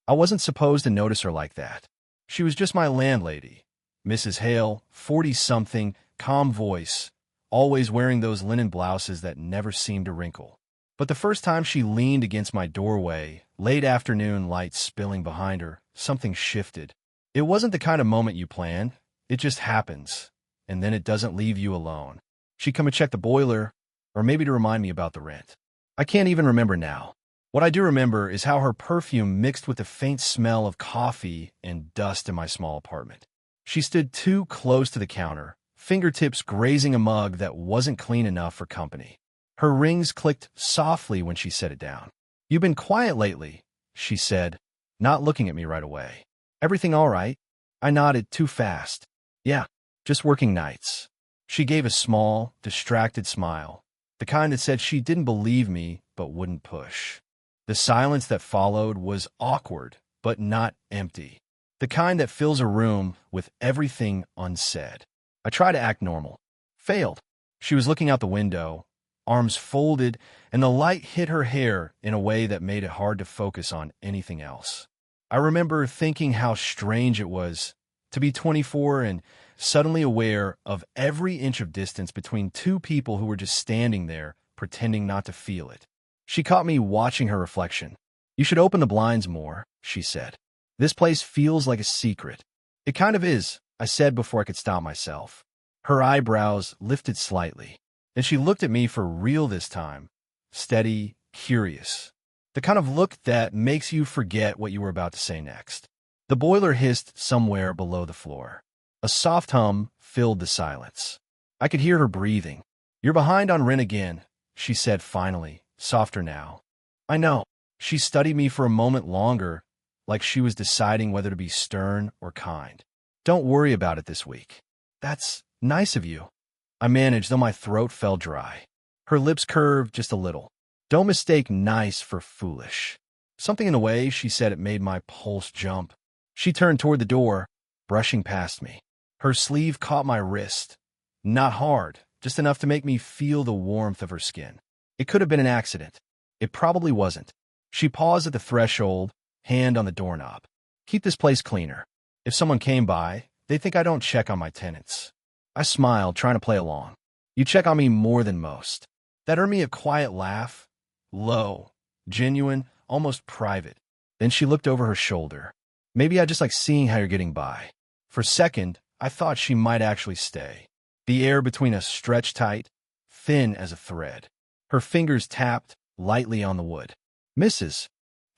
I wasn't supposed to notice her like that. She was just my landlady, Mrs. Hale, 40-something, calm voice, always wearing those linen blouses that never seemed to wrinkle. But the first time she leaned against my doorway, late afternoon light spilling behind her, something shifted. It wasn't the kind of moment you plan. It just happens, and then it doesn't leave you alone. She'd come and check the boiler, or maybe to remind me about the rent. I can't even remember now. What I do remember is how her perfume mixed with the faint smell of coffee and dust in my small apartment. She stood too close to the counter, fingertips grazing a mug that wasn't clean enough for company. Her rings clicked softly when she set it down. "You've been quiet lately," she said, not looking at me right away. "Everything all right?" I nodded too fast. "Yeah, just working nights." She gave a small, distracted smile, the kind that said she didn't believe me but wouldn't push. The silence that followed was awkward, but not empty. The kind that fills a room with everything unsaid. I tried to act normal. Failed. She was looking out the window, arms folded, and the light hit her hair in a way that made it hard to focus on anything else. I remember thinking how strange it was to be 24 and suddenly aware of every inch of distance between two people who were just standing there, pretending not to feel it. She caught me watching her reflection. "You should open the blinds more," she said. "This place feels like a secret." "It kind of is," I said before I could stop myself. Her eyebrows lifted slightly. Then she looked at me for real this time, steady, curious. The kind of look that makes you forget what you were about to say next. The boiler hissed somewhere below the floor. A soft hum filled the silence. I could hear her breathing. "You're behind on rent again," she said finally, softer now. "I know." She studied me for a moment longer, like she was deciding whether to be stern or kind. "Don't worry about it this week." "That's nice of you." I managed, though my throat felt dry. Her lips curved just a little. "Don't mistake nice for foolish." Something in the way she said it made my pulse jump. She turned toward the door, brushing past me. Her sleeve caught my wrist. Not hard, just enough to make me feel the warmth of her skin. It could have been an accident. It probably wasn't. She paused at the threshold, hand on the doorknob. "Keep this place cleaner. If someone came by, they think I don't check on my tenants." I smiled, trying to play along. "You check on me more than most." That earned me a quiet laugh, low, genuine, almost private. Then she looked over her shoulder. "Maybe I just like seeing how you're getting by." For a second, I thought she might actually stay. The air between us stretched tight, thin as a thread. Her fingers tapped lightly on the wood. "Mrs.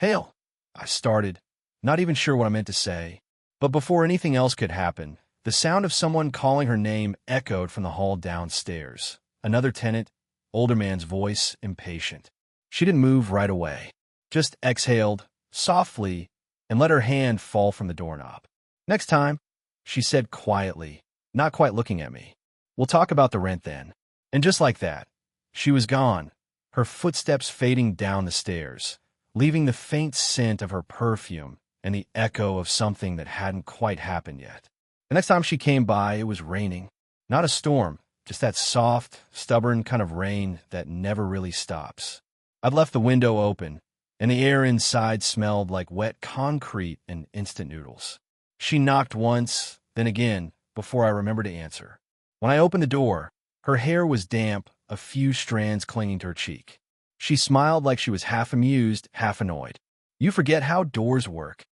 Hale," I started, not even sure what I meant to say. But before anything else could happen, the sound of someone calling her name echoed from the hall downstairs. Another tenant, older man's voice, impatient. She didn't move right away, just exhaled, softly, and let her hand fall from the doorknob. "Next time," she said quietly, not quite looking at me. "We'll talk about the rent then." And just like that, she was gone, her footsteps fading down the stairs, leaving the faint scent of her perfume and the echo of something that hadn't quite happened yet. The next time she came by, it was raining. Not a storm, just that soft, stubborn kind of rain that never really stops. I'd left the window open, and the air inside smelled like wet concrete and instant noodles. She knocked once, then again, before I remembered to answer. When I opened the door, her hair was damp, a few strands clinging to her cheek. She smiled like she was half amused, half annoyed. "You forget how doors work."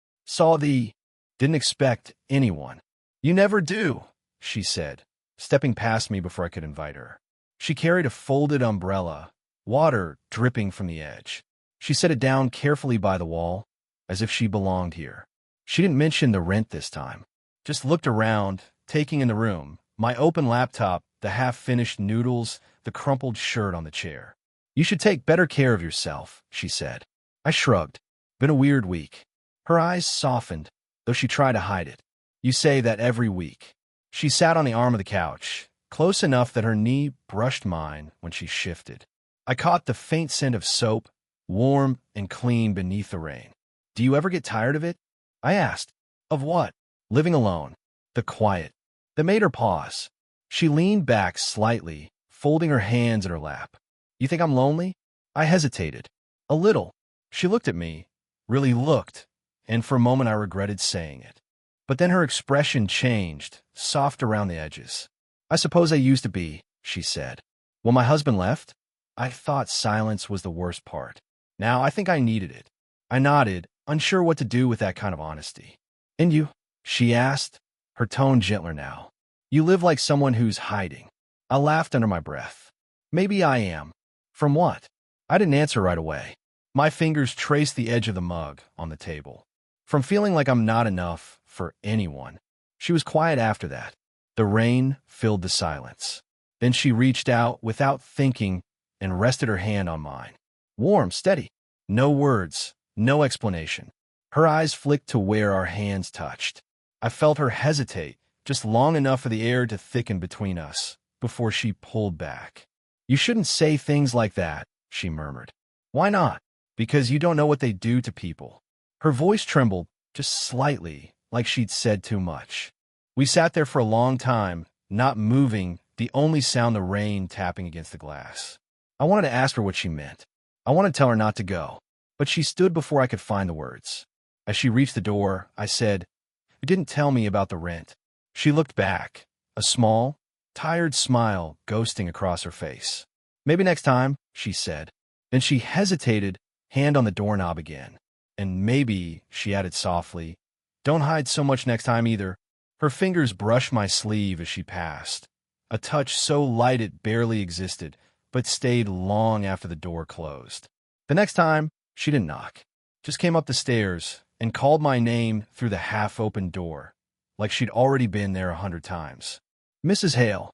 Didn't expect anyone. "You never do," she said, stepping past me before I could invite her. She carried a folded umbrella, water dripping from the edge. She set it down carefully by the wall, as if she belonged here. She didn't mention the rent this time. Just looked around, taking in the room, my open laptop, the half-finished noodles, the crumpled shirt on the chair. "You should take better care of yourself," she said. I shrugged. "Been a weird week." Her eyes softened, though she tried to hide it. "You say that every week." She sat on the arm of the couch, close enough that her knee brushed mine when she shifted. I caught the faint scent of soap, warm and clean beneath the rain. "Do you ever get tired of it?" I asked. "Of what?" "Living alone. The quiet." That made her pause. She leaned back slightly, folding her hands in her lap. "You think I'm lonely?" I hesitated. "A little." She looked at me, really looked, and for a moment I regretted saying it. But then her expression changed, soft around the edges. "I suppose I used to be," she said. "When my husband left, I thought silence was the worst part. Now I think I needed it." I nodded, unsure what to do with that kind of honesty. "And you?" she asked, her tone gentler now. "You live like someone who's hiding." I laughed under my breath. "Maybe I am." "From what?" I didn't answer right away. My fingers traced the edge of the mug on the table. "From feeling like I'm not enough for anyone." She was quiet after that. The rain filled the silence. Then she reached out without thinking and rested her hand on mine. Warm, steady. No words, no explanation. Her eyes flicked to where our hands touched. I felt her hesitate, just long enough for the air to thicken between us, before she pulled back. "You shouldn't say things like that," she murmured. "Why not?" "Because you don't know what they do to people." Her voice trembled, just slightly, like she'd said too much. We sat there for a long time, not moving, the only sound the rain tapping against the glass. I wanted to ask her what she meant. I wanted to tell her not to go, but she stood before I could find the words. As she reached the door, I said, "You didn't tell me about the rent." She looked back, a small, tired smile ghosting across her face. "Maybe next time," she said. Then she hesitated, hand on the doorknob again. "And maybe," she added softly, "don't hide so much next time either." Her fingers brushed my sleeve as she passed, a touch so light it barely existed, but stayed long after the door closed. The next time, she didn't knock, just came up the stairs and called my name through the half-open door, like she'd already been there 100 times. "Mrs. Hale,"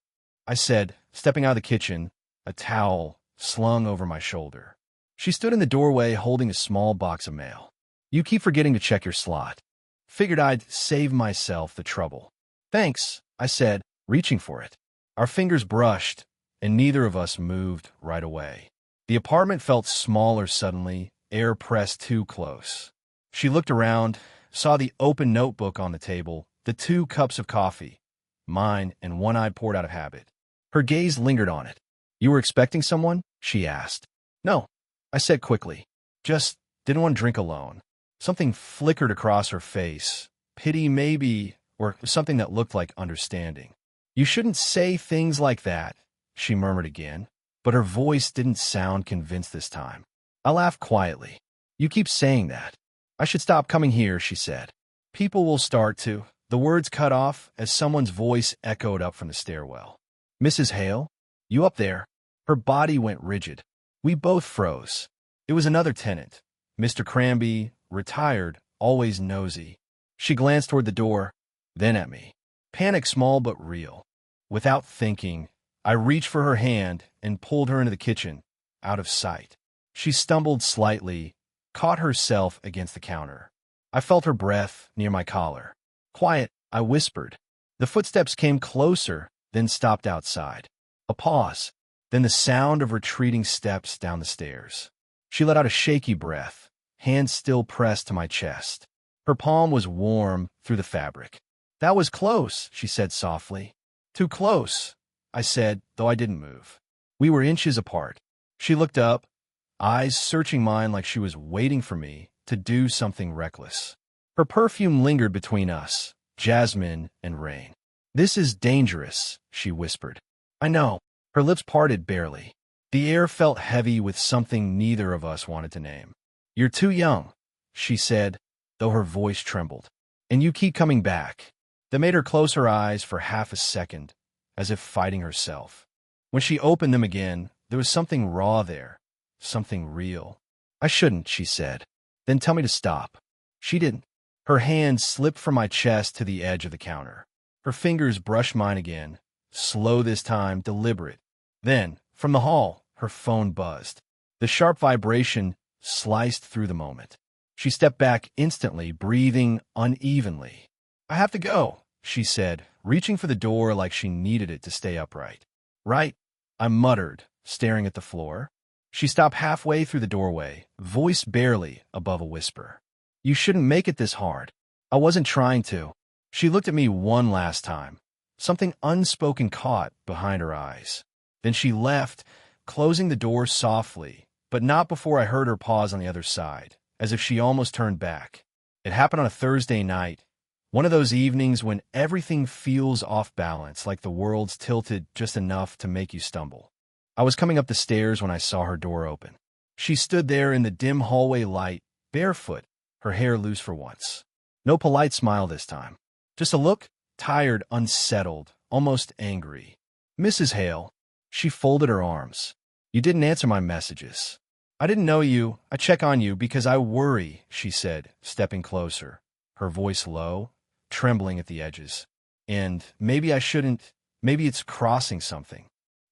I said, stepping out of the kitchen, a towel slung over my shoulder. She stood in the doorway holding a small box of mail. "You keep forgetting to check your slot." Figured I'd save myself the trouble. "Thanks," I said, reaching for it. Our fingers brushed, and neither of us moved right away. The apartment felt smaller suddenly, air pressed too close. She looked around, saw the open notebook on the table, the 2 cups of coffee, mine and one I'd poured out of habit. Her gaze lingered on it. "You were expecting someone?" she asked. "No," I said quickly. "Just didn't want to drink alone." Something flickered across her face. Pity maybe, or something that looked like understanding. "You shouldn't say things like that," she murmured again, but her voice didn't sound convinced this time. I laughed quietly. "You keep saying that. I should stop coming here," she said. "People will start to." The words cut off as someone's voice echoed up from the stairwell. "Mrs. Hale? You up there?" Her body went rigid. We both froze. It was another tenant, Mr. Cranby, retired, always nosy. She glanced toward the door, then at me. Panic small but real. Without thinking, I reached for her hand and pulled her into the kitchen, out of sight. She stumbled slightly, caught herself against the counter. I felt her breath near my collar. "Quiet," I whispered. The footsteps came closer, then stopped outside. A pause, then the sound of retreating steps down the stairs. She let out a shaky breath, hands still pressed to my chest. Her palm was warm through the fabric. "That was close," she said softly. "Too close," I said, though I didn't move. We were inches apart. She looked up, eyes searching mine like she was waiting for me to do something reckless. Her perfume lingered between us, jasmine and rain. "This is dangerous," she whispered. "I know." Her lips parted barely. The air felt heavy with something neither of us wanted to name. "You're too young," she said, though her voice trembled. "And you keep coming back." That made her close her eyes for half a second, as if fighting herself. When she opened them again, there was something raw there, something real. "I shouldn't," she said. "Then tell me to stop." She didn't. Her hand slipped from my chest to the edge of the counter. Her fingers brushed mine again, slow this time, deliberate. Then, from the hall, her phone buzzed. The sharp vibration sliced through the moment. She stepped back instantly, breathing unevenly. "I have to go," she said, reaching for the door like she needed it to stay upright. "Right," I muttered, staring at the floor. She stopped halfway through the doorway, voice barely above a whisper. "You shouldn't make it this hard." I wasn't trying to. She looked at me one last time. Something unspoken caught behind her eyes. Then she left, closing the door softly, but not before I heard her pause on the other side, as if she almost turned back. It happened on a Thursday night, one of those evenings when everything feels off balance, like the world's tilted just enough to make you stumble. I was coming up the stairs when I saw her door open. She stood there in the dim hallway light, barefoot, her hair loose for once. No polite smile this time. Just a look, tired, unsettled, almost angry. "Mrs. Hale." She folded her arms. "You didn't answer my messages. I didn't know you. I check on you because I worry," she said, stepping closer, her voice low, trembling at the edges. "And maybe I shouldn't. Maybe it's crossing something."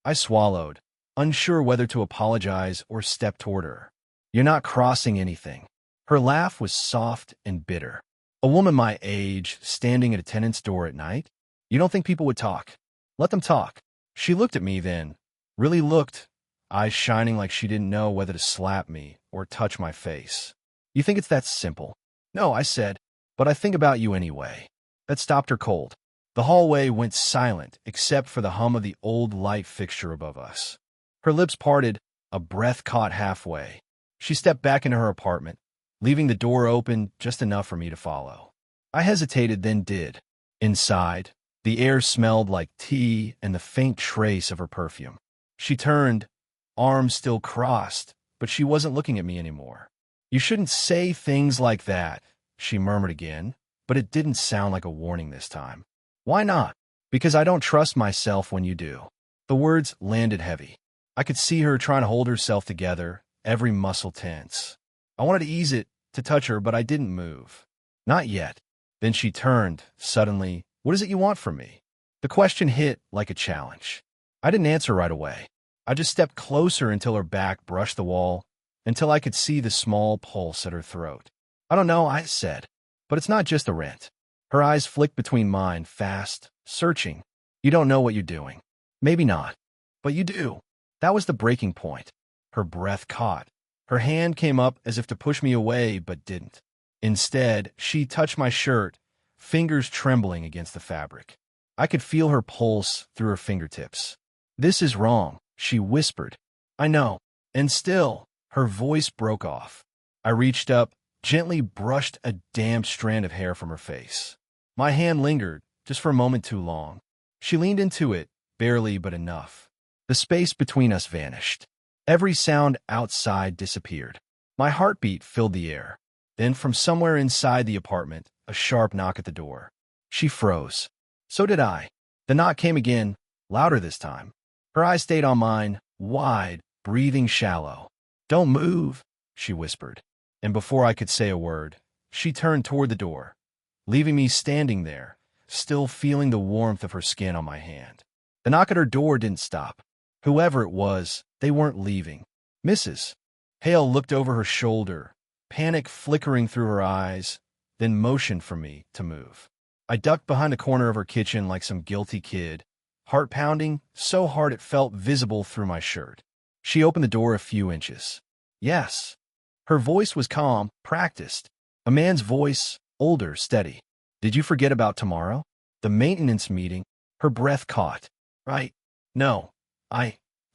I swallowed, unsure whether to apologize or step toward her. "You're not crossing anything." Her laugh was soft and bitter. "A woman my age, standing at a tenant's door at night? You don't think people would talk? Let them talk." She looked at me then, really looked, eyes shining like she didn't know whether to slap me or touch my face. "You think it's that simple?" "No," I said, "but I think about you anyway." That stopped her cold. The hallway went silent except for the hum of the old light fixture above us. Her lips parted, a breath caught halfway. She stepped back into her apartment, leaving the door open just enough for me to follow. I hesitated, then did. Inside, the air smelled like tea and the faint trace of her perfume. She turned, arms still crossed, but she wasn't looking at me anymore. "You shouldn't say things like that," she murmured again, but it didn't sound like a warning this time. "Why not?" "Because I don't trust myself when you do." The words landed heavy. I could see her trying to hold herself together, every muscle tense. I wanted to ease it, to touch her, but I didn't move. "Not yet." Then she turned, suddenly. "What is it you want from me?" The question hit like a challenge. I didn't answer right away. I just stepped closer until her back brushed the wall, until I could see the small pulse at her throat. "I don't know," I said, "but it's not just the rent." Her eyes flicked between mine, fast, searching. "You don't know what you're doing." "Maybe not. But you do." That was the breaking point. Her breath caught. Her hand came up as if to push me away, but didn't. Instead, she touched my shirt, fingers trembling against the fabric. I could feel her pulse through her fingertips. "This is wrong," she whispered. "I know." And still, her voice broke off. I reached up, gently brushed a damp strand of hair from her face. My hand lingered, just for a moment too long. She leaned into it, barely but enough. The space between us vanished. Every sound outside disappeared. My heartbeat filled the air. Then, from somewhere inside the apartment, a sharp knock at the door. She froze. So did I. The knock came again, louder this time. Her eyes stayed on mine, wide, breathing shallow. "Don't move," she whispered. And before I could say a word, she turned toward the door, leaving me standing there, still feeling the warmth of her skin on my hand. The knock at her door didn't stop. Whoever it was, they weren't leaving. "Mrs. Hale" looked over her shoulder, panic flickering through her eyes, then motioned for me to move. I ducked behind a corner of her kitchen like some guilty kid, heart pounding, so hard it felt visible through my shirt. She opened the door a few inches. "Yes." Her voice was calm, practiced. A man's voice, older, steady. "Did you forget about tomorrow? The maintenance meeting?" Her breath caught. "Right. No.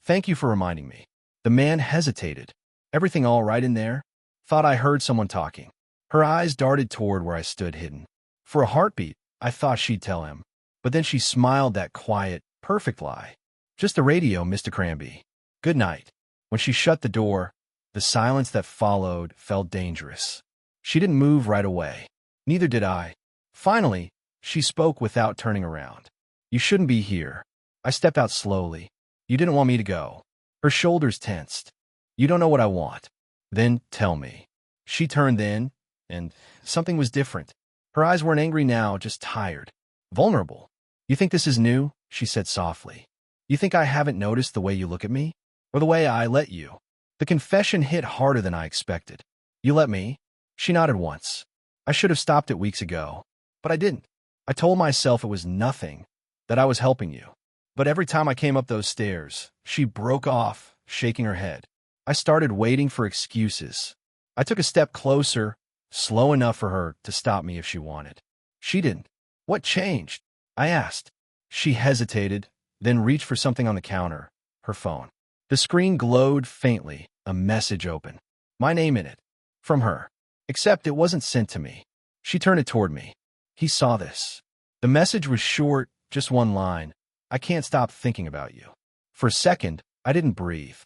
Thank you for reminding me." The man hesitated. "Everything all right in there?" Thought I heard someone talking. Her eyes darted toward where I stood hidden. For a heartbeat, I thought she'd tell him. But then she smiled that quiet, perfect lie. "Just the radio, Mr. Cranby. Good night." When she shut the door, the silence that followed felt dangerous. She didn't move right away. Neither did I. Finally, she spoke without turning around. "You shouldn't be here." I stepped out slowly. "You didn't want me to go." Her shoulders tensed. "You don't know what I want." "Then tell me." She turned then, and something was different. Her eyes weren't angry now, just tired. Vulnerable. "You think this is new?" she said softly. "You think I haven't noticed the way you look at me? Or the way I let you?" The confession hit harder than I expected. "You let me?" She nodded once. "I should have stopped it weeks ago. But I didn't. I told myself it was nothing, that I was helping you. But every time I came up those stairs, she broke off, shaking her head. I started waiting for excuses. I took a step closer, slow enough for her to stop me if she wanted. She didn't. "What changed?" I asked. She hesitated, then reached for something on the counter, her phone. The screen glowed faintly, a message open. My name in it. From her. Except it wasn't sent to me. She turned it toward me. He saw this. The message was short, just one line. I can't stop thinking about you. For a second, I didn't breathe.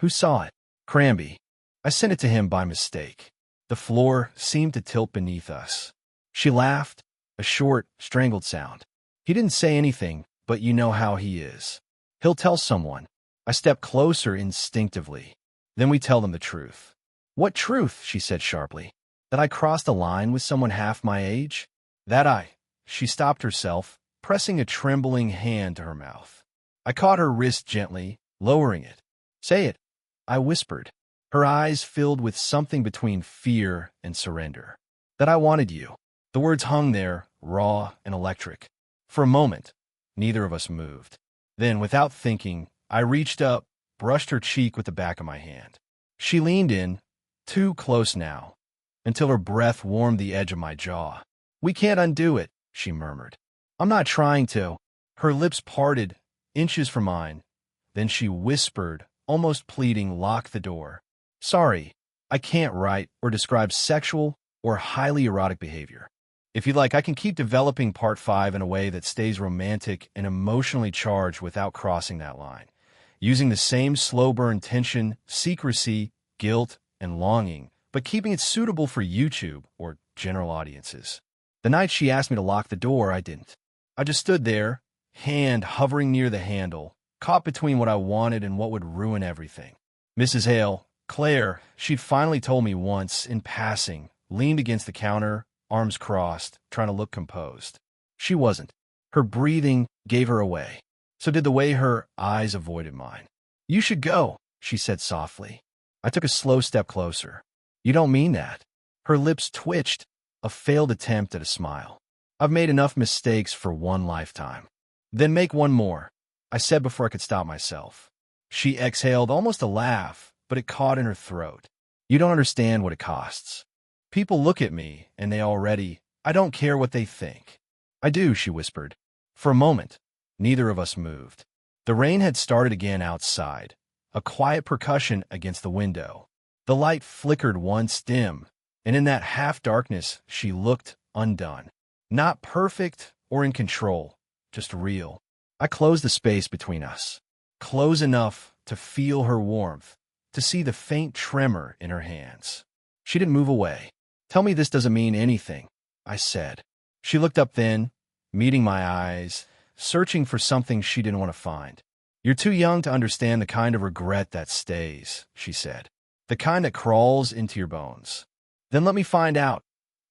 Who saw it? Cranby. I sent it to him by mistake. The floor seemed to tilt beneath us. She laughed, a short, strangled sound. He didn't say anything, but you know how he is. He'll tell someone. I stepped closer instinctively. Then we tell them the truth. What truth? She said sharply. That I crossed a line with someone half my age? She stopped herself, pressing a trembling hand to her mouth. I caught her wrist gently, lowering it. Say it, I whispered. Her eyes filled with something between fear and surrender. That I wanted you. The words hung there, raw and electric. For a moment, neither of us moved. Then, without thinking, I reached up, brushed her cheek with the back of my hand. She leaned in, too close now, until her breath warmed the edge of my jaw. We can't undo it, she murmured. I'm not trying to. Her lips parted, inches from mine. Then she whispered, almost pleading, lock the door. Sorry, I can't write or describe sexual or highly erotic behavior. If you'd like, I can keep developing part 5 in a way that stays romantic and emotionally charged without crossing that line, using the same slow burn tension, secrecy, guilt, and longing, but keeping it suitable for YouTube or general audiences. The night she asked me to lock the door, I didn't. I just stood there, hand hovering near the handle, caught between what I wanted and what would ruin everything. Mrs. Hale, Claire, she'd finally told me once, in passing, leaned against the counter, arms crossed, trying to look composed. She wasn't. Her breathing gave her away. So did the way her eyes avoided mine. You should go, she said softly. I took a slow step closer. You don't mean that. Her lips twitched, a failed attempt at a smile. I've made enough mistakes for one lifetime. Then make one more, I said before I could stop myself. She exhaled, almost a laugh, but it caught in her throat. You don't understand what it costs. People look at me, and I don't care what they think. I do, she whispered. For a moment, neither of us moved. The rain had started again outside, a quiet percussion against the window. The light flickered once dim, and in that half-darkness she looked undone. Not perfect or in control, just real. I closed the space between us, close enough to feel her warmth, to see the faint tremor in her hands. She didn't move away. Tell me this doesn't mean anything, I said. She looked up then, meeting my eyes, searching for something she didn't want to find. You're too young to understand the kind of regret that stays, she said. The kind that crawls into your bones. Then let me find out,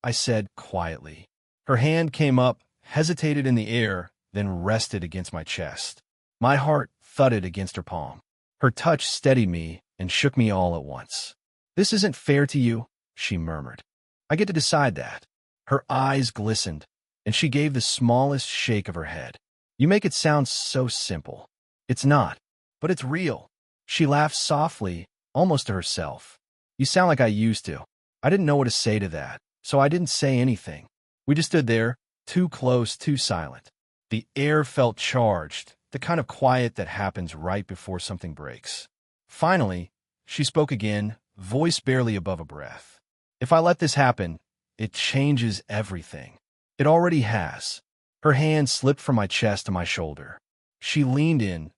I said quietly. Her hand came up, hesitated in the air, then rested against my chest. My heart thudded against her palm. Her touch steadied me and shook me all at once. This isn't fair to you, she murmured. I get to decide that. Her eyes glistened, and she gave the smallest shake of her head. You make it sound so simple. It's not, but it's real. She laughed softly, almost to herself. You sound like I used to. I didn't know what to say to that, so I didn't say anything. We just stood there, too close, too silent. The air felt charged, the kind of quiet that happens right before something breaks. Finally, she spoke again, voice barely above a breath. If I let this happen, it changes everything. It already has. Her hand slipped from my chest to my shoulder. She leaned in,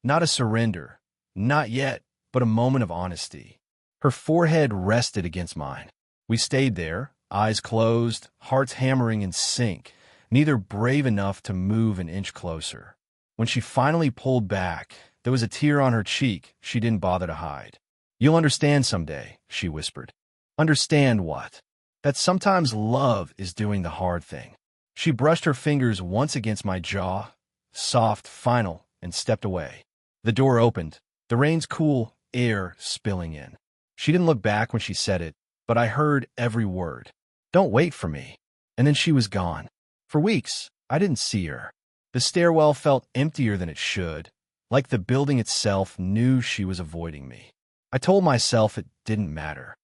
not a surrender, not yet, but a moment of honesty. Her forehead rested against mine. We stayed there, eyes closed, hearts hammering in sync, neither brave enough to move an inch closer. When she finally pulled back, there was a tear on her cheek she didn't bother to hide. You'll understand someday, she whispered. Understand what? That sometimes love is doing the hard thing. She brushed her fingers once against my jaw, soft, final, and stepped away. The door opened, the rain's cool air spilling in. She didn't look back when she said it, but I heard every word. Don't wait for me. And then she was gone. For weeks, I didn't see her. The stairwell felt emptier than it should, like the building itself knew she was avoiding me. I told myself it didn't matter,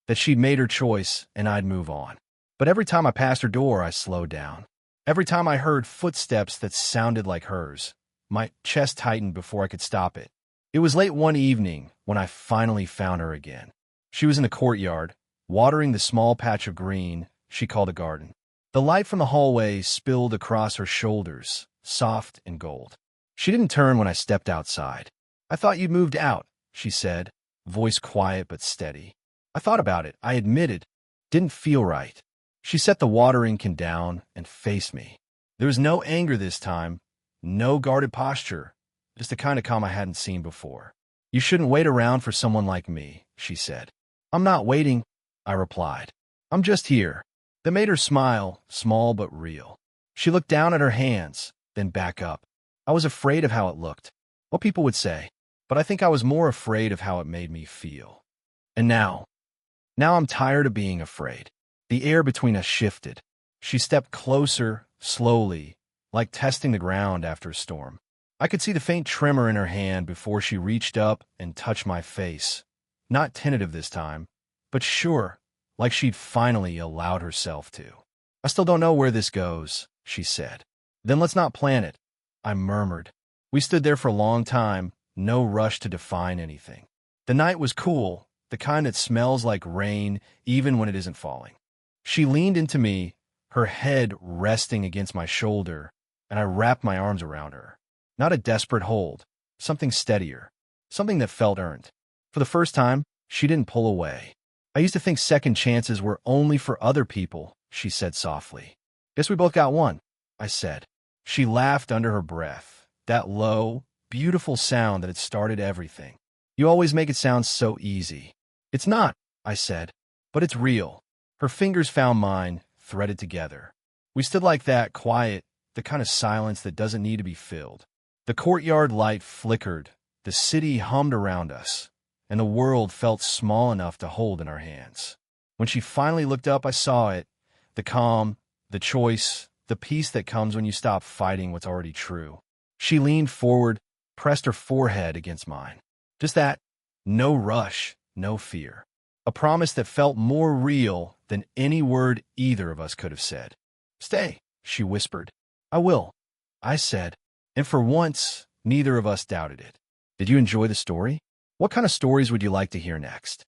that she'd made her choice and I'd move on. But every time I passed her door, I slowed down. Every time I heard footsteps that sounded like hers, my chest tightened before I could stop it. It was late one evening when I finally found her again. She was in the courtyard, watering the small patch of green she called a garden. The light from the hallway spilled across her shoulders, soft and gold. She didn't turn when I stepped outside. "I thought you'd moved out," she said, voice quiet but steady. "I thought about it," I admitted. "Didn't feel right." She set the watering can down and faced me. There was no anger this time, no guarded posture, just the kind of calm I hadn't seen before. "You shouldn't wait around for someone like me," she said. "I'm not waiting," I replied. "I'm just here." That made her smile, small but real. She looked down at her hands, then back up. I was afraid of how it looked, what people would say, but I think I was more afraid of how it made me feel. And now I'm tired of being afraid. The air between us shifted. She stepped closer, slowly, like testing the ground after a storm. I could see the faint tremor in her hand before she reached up and touched my face. Not tentative this time, but sure, like she'd finally allowed herself to. "I still don't know where this goes," she said. "Then let's not plan it," I murmured. We stood there for a long time, no rush to define anything. The night was cool, the kind that smells like rain even when it isn't falling. She leaned into me, her head resting against my shoulder, and I wrapped my arms around her. Not a desperate hold, something steadier, something that felt earned. For the first time, she didn't pull away. "I used to think second chances were only for other people," she said softly. "Guess we both got one," I said. She laughed under her breath, that low, beautiful sound that had started everything. "You always make it sound so easy." "It's not," I said, "but it's real." Her fingers found mine, threaded together. We stood like that, quiet, the kind of silence that doesn't need to be filled. The courtyard light flickered, the city hummed around us, and the world felt small enough to hold in our hands. When she finally looked up, I saw it, the calm, the choice, the peace that comes when you stop fighting what's already true. She leaned forward, pressed her forehead against mine. Just that, no rush, no fear. A promise that felt more real than any word either of us could have said. "Stay," she whispered. "I will," I said, and for once, neither of us doubted it. Did you enjoy the story? What kind of stories would you like to hear next?